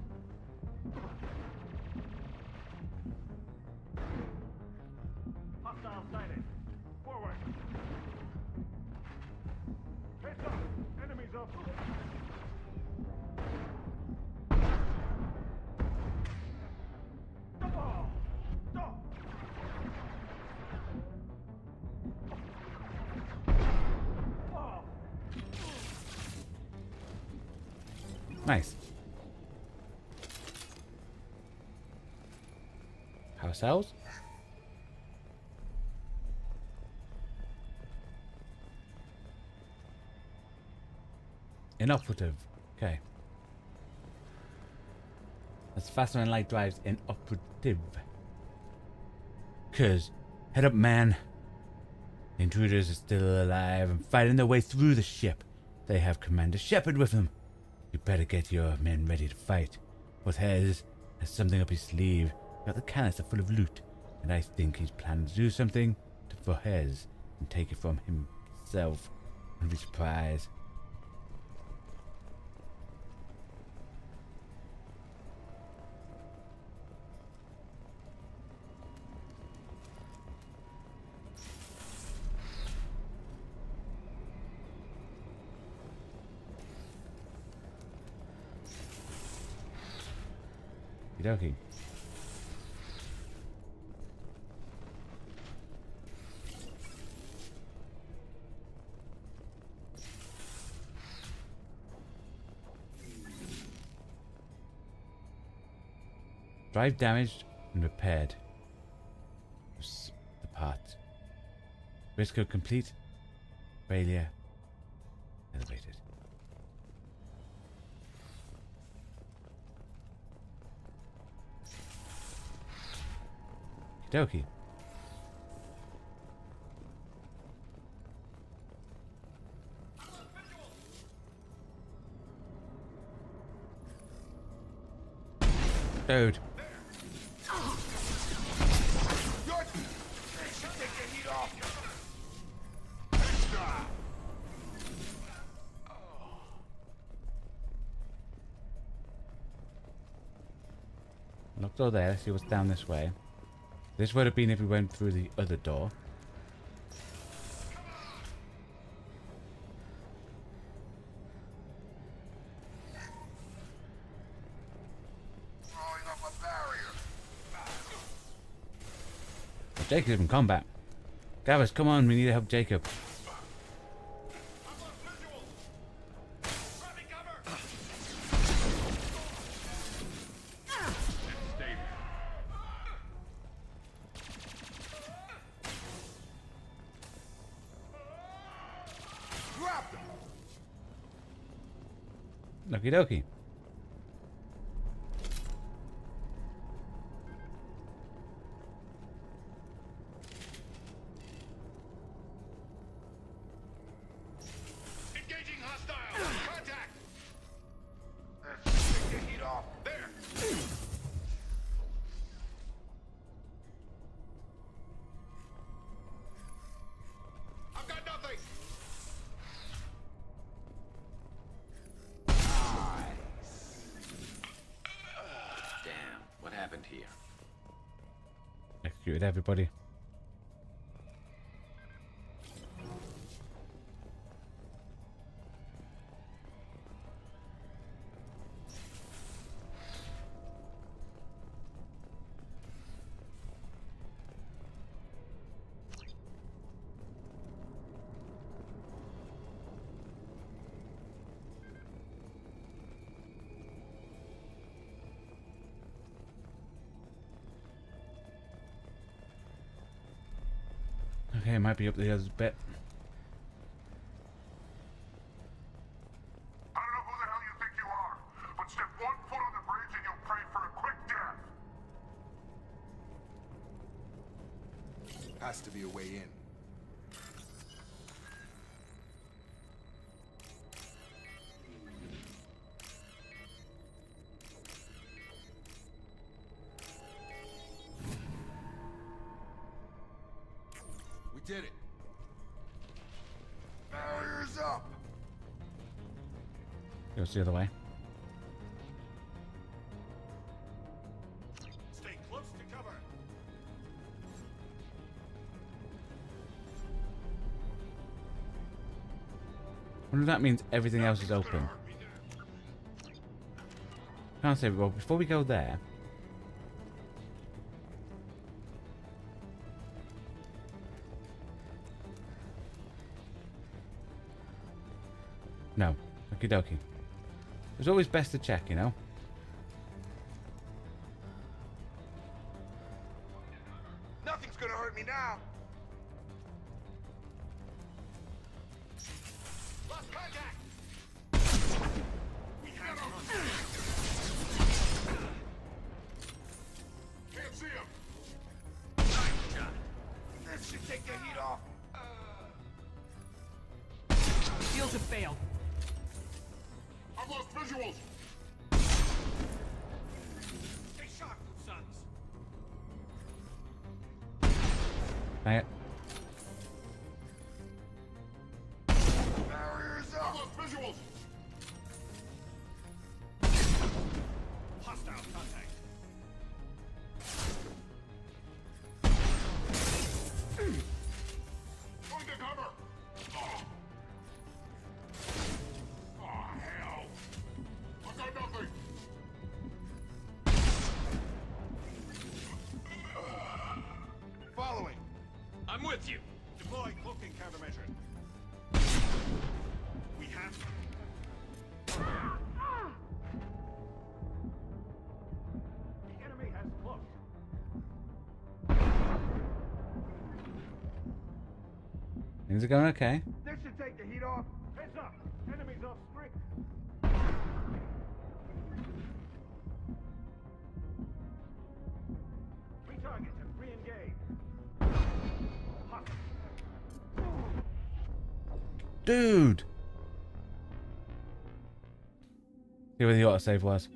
Hostile sighted. Forward. Heads up. Enemies up. Stop! Stop! Oh. Nice. ourselves. Inoperative. Okay. That's faster than light drives inoperative. Cause, head up, man. The intruders are still alive and fighting their way through the ship. They have Commander Shepard with them. You better get your men ready to fight. Hez has something up his sleeve. Got the canister full of loot, and I think he's planning to do something for Hez and take it from himself. I'd be surprised. Okey-dokey. Drive damaged and repaired. The parts. Risk of complete failure elevated. Okey-dokey. Dude. Locked door there. Let's see what's down this way. This would have been if we went through the other door. Jacob's in combat. Gavus, come on, we need to help Jacob. Okie dokie. Engaging hostile! Contact! Take the heat off. There! I've got nothing! Damn, what happened here? Executed everybody. Okay, it might be up the other bit. I don't know who the hell you think you are, but step 1 foot on the bridge and you'll pray for a quick death. Has to be a way in. We did it. Barriers up. Goes the other way. Stay close to cover. I wonder if that means everything else is open. Can't say, well, before we go there. No. Okie dokie. It's always best to check, you know? have failed. I've lost visuals. Stay sharp, sons. Dang it. Barriers up. I've lost visuals. Hostile contact. Going to cover. Oh. Oh, hell. I've got nothing. Following. I'm with you. Deploy cloaking countermeasure. We have. The enemy has cloaked. Things are going okay. This should take the heat off. Heads up. Enemies off strict. Retarget and re-engage. Dude! See where the autosave was.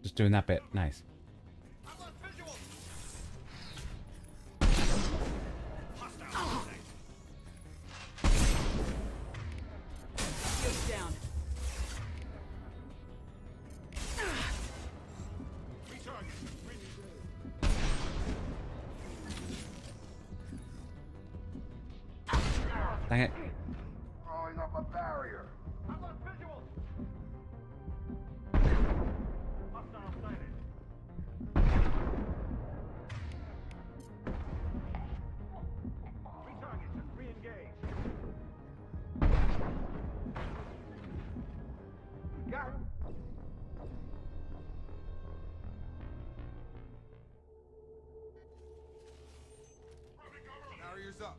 Just doing that bit. Nice. Down. Dang it. Throwing up a barrier. I've got visual. Hostile sighted. Retarget and re-engage. Got him. Barriers up.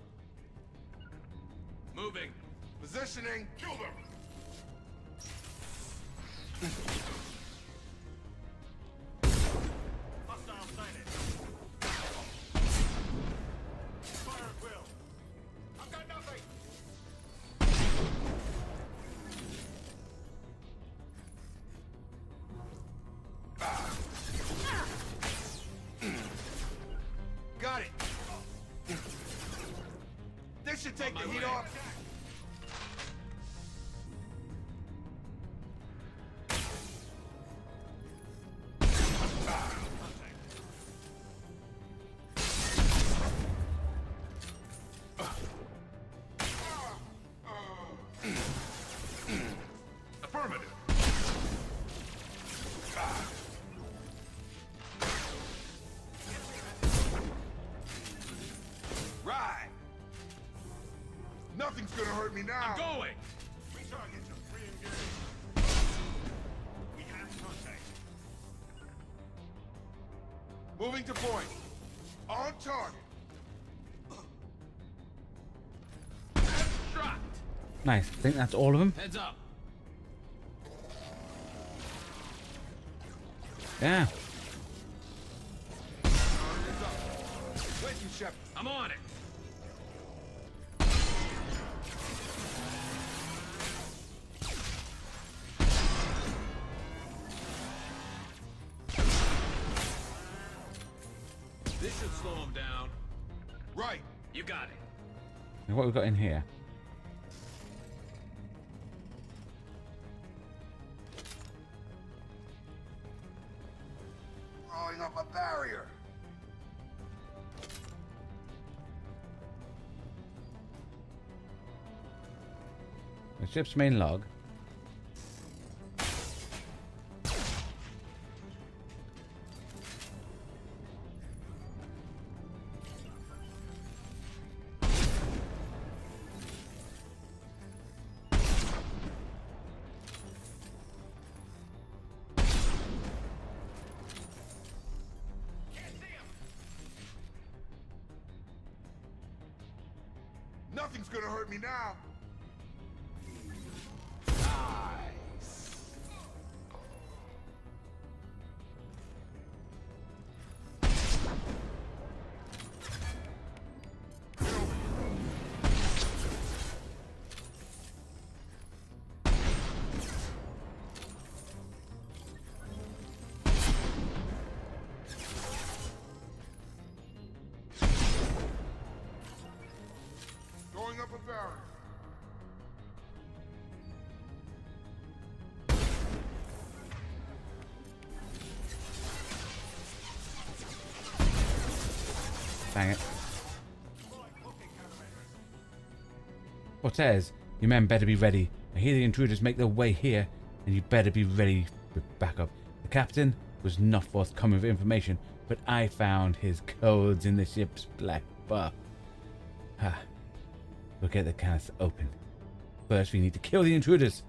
Moving. Positioning. Kill them. Hostile sighted. Fire at will. I've got nothing. Got it. This should take the heat off. Affirmative. Right. Nothing's gonna hurt me now. I'm going. Retarget to re-engage. We have contact. Moving to point. On target. Shot. Nice. I think that's all of them. Heads up. Yeah. Wait, you Shep. I'm on it. This should slow him down. Right. You got it. And what we've got in here? Throwing up a barrier. The ship's main log. Nothing's gonna hurt me now. Hang it. Cortez, your men better be ready. I hear the intruders make their way here, and you better be ready with backup. The captain was not forthcoming with information, but I found his codes in the ship's black box. We'll get the canister open. First, we need to kill the intruders.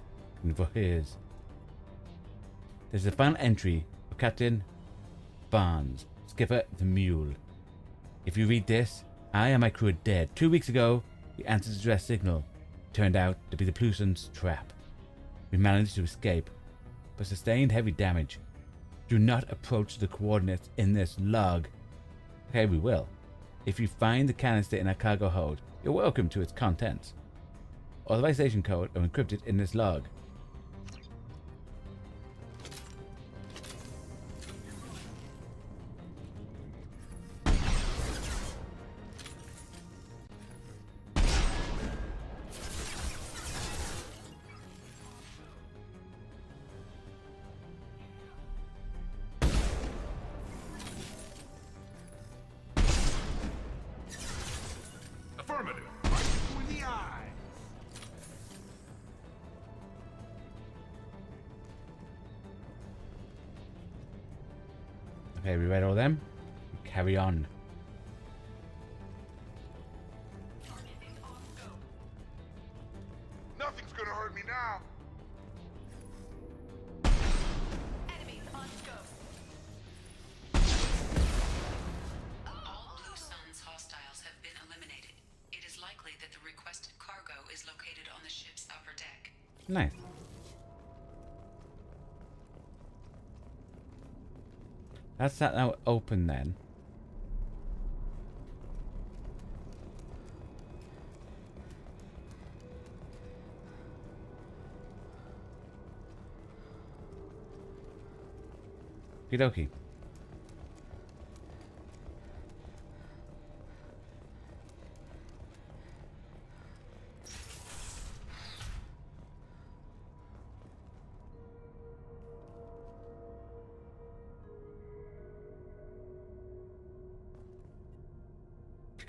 And for his... There's a final entry for Captain Barnes, skipper the mule. If you read this, I and my crew are dead. 2 weeks ago, we answered the distress signal. Turned out to be the Pluson's trap. We managed to escape, but sustained heavy damage. Do not approach the coordinates in this log. Okay, we will. If you find the canister in a cargo hold, you're welcome to its contents. Authorization code are encrypted in this log. Affirmative. Right through the eye. Okay, we read all them. Carry on. Nothing's gonna hurt me now. Enemies on scope. All Blue Sun's hostiles have been eliminated. It is likely that the requested cargo is located on the ship's upper deck. Nice. That's that now open then. Okie dokie.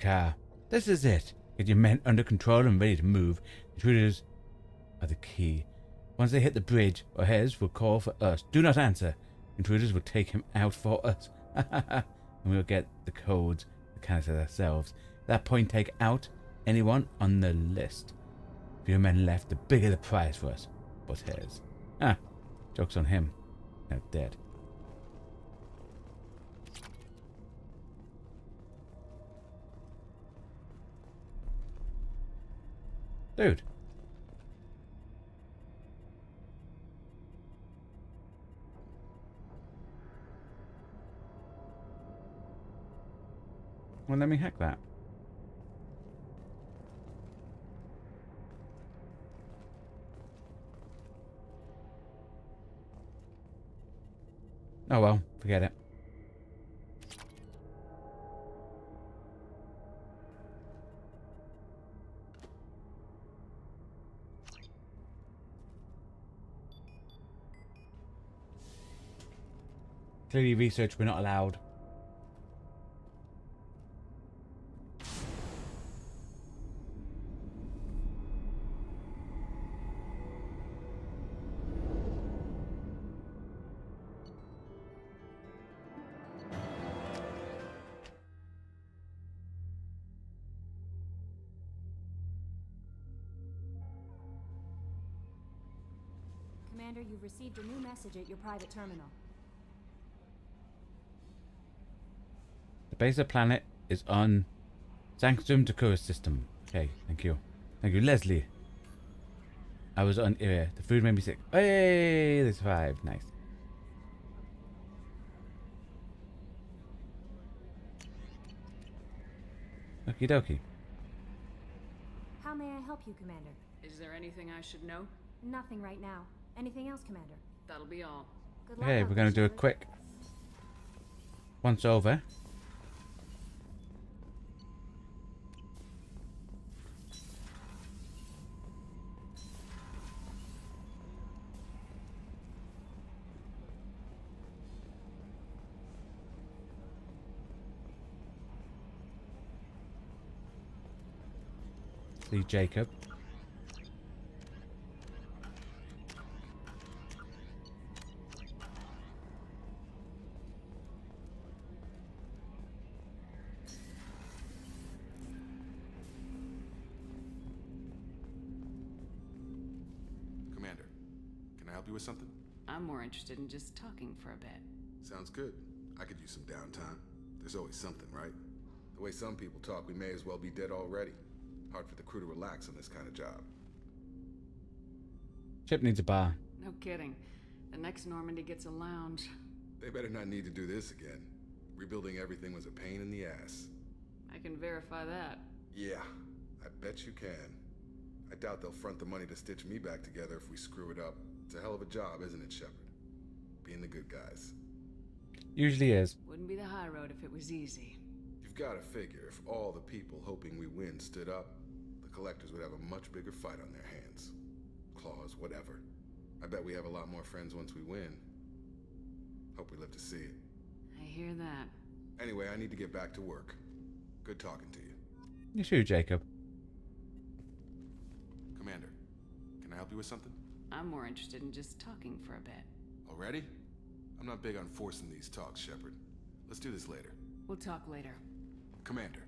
Car. This is it. Get your men under control and ready to move. Intruders are the key. Once they hit the bridge, O'Hare's will call for us. Do not answer. Intruders will take him out for us. And we'll get the codes, the canister ourselves. At that point, take out anyone on the list. The fewer men left, the bigger the prize for us. But O'Hare's. Joke's on him. Now dead. Dude. Well, let me hack that. Oh well, forget it. Clearly research we're not allowed. Commander, you've received a new message at your private terminal. The base of the planet is on Sanctum Dakota system. Okay, thank you. Thank you, Leslie. I was on the food made me sick. Hey, they survived. Nice. Okie dokie. How may I help you, Commander? Is there anything I should know? Nothing right now. Anything else, Commander? That'll be all. Good luck. Okay, we're going to do a quick once over. obviously Jacob. Commander, can I help you with something? I'm more interested in just talking for a bit. Sounds good. I could use some downtime. There's always something, right? The way some people talk, we may as well be dead already. Hard for the crew to relax on this kind of job. Ship needs a bar. No kidding. The next Normandy gets a lounge. They better not need to do this again. Rebuilding everything was a pain in the ass. I can verify that. Yeah, I bet you can. I doubt they'll front the money to stitch me back together if we screw it up. It's a hell of a job, isn't it, Shepard? Being the good guys. Usually is. Wouldn't be the high road if it was easy. You've got to figure, if all the people hoping we win stood up, the collectors would have a much bigger fight on their hands. Claws, whatever. I bet we have a lot more friends once we win. Hope we live to see it. I hear that. Anyway, I need to get back to work. Good talking to you. You too, Jacob. Commander, can I help you with something? I'm more interested in just talking for a bit. Already? I'm not big on forcing these talks, Shepard. Let's do this later. We'll talk later. Commander.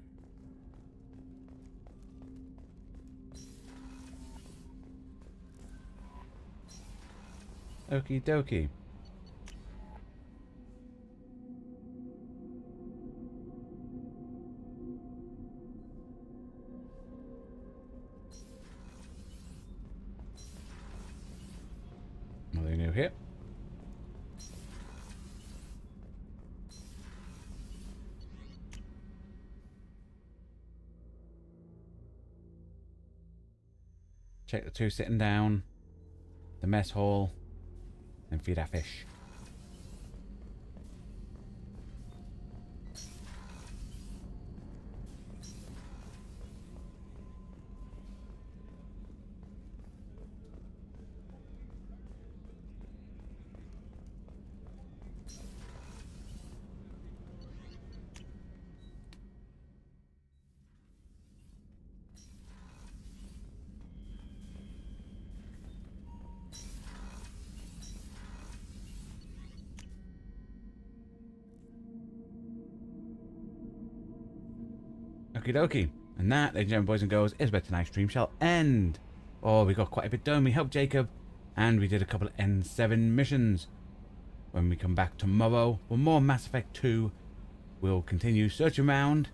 Okie dokie. Nothing new here. Check the two sitting down. The mess hall. And feed our fish. Okie dokie. And that, ladies and gentlemen, boys and girls, is where tonight's stream shall end. Oh, we got quite a bit done. We helped Jacob. And we did a couple of N7 missions. When we come back tomorrow for more Mass Effect 2, we'll continue searching around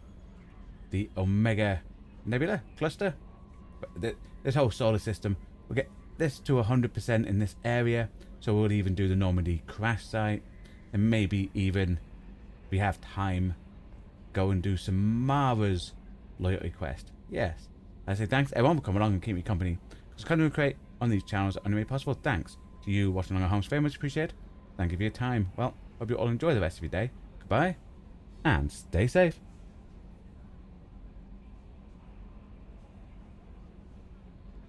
the Omega Nebula cluster. This whole solar system. We'll get this to 100% in this area. So we'll even do the Normandy crash site. And maybe even, if we have time, go and do some Mara's loyalty quest. Yes. I say thanks everyone for coming along and keep me company. Because content we create on these channels are only made possible thanks to you watching along at home. Very much appreciated. Thank you for your time. Well, hope you all enjoy the rest of your day. Goodbye. And stay safe.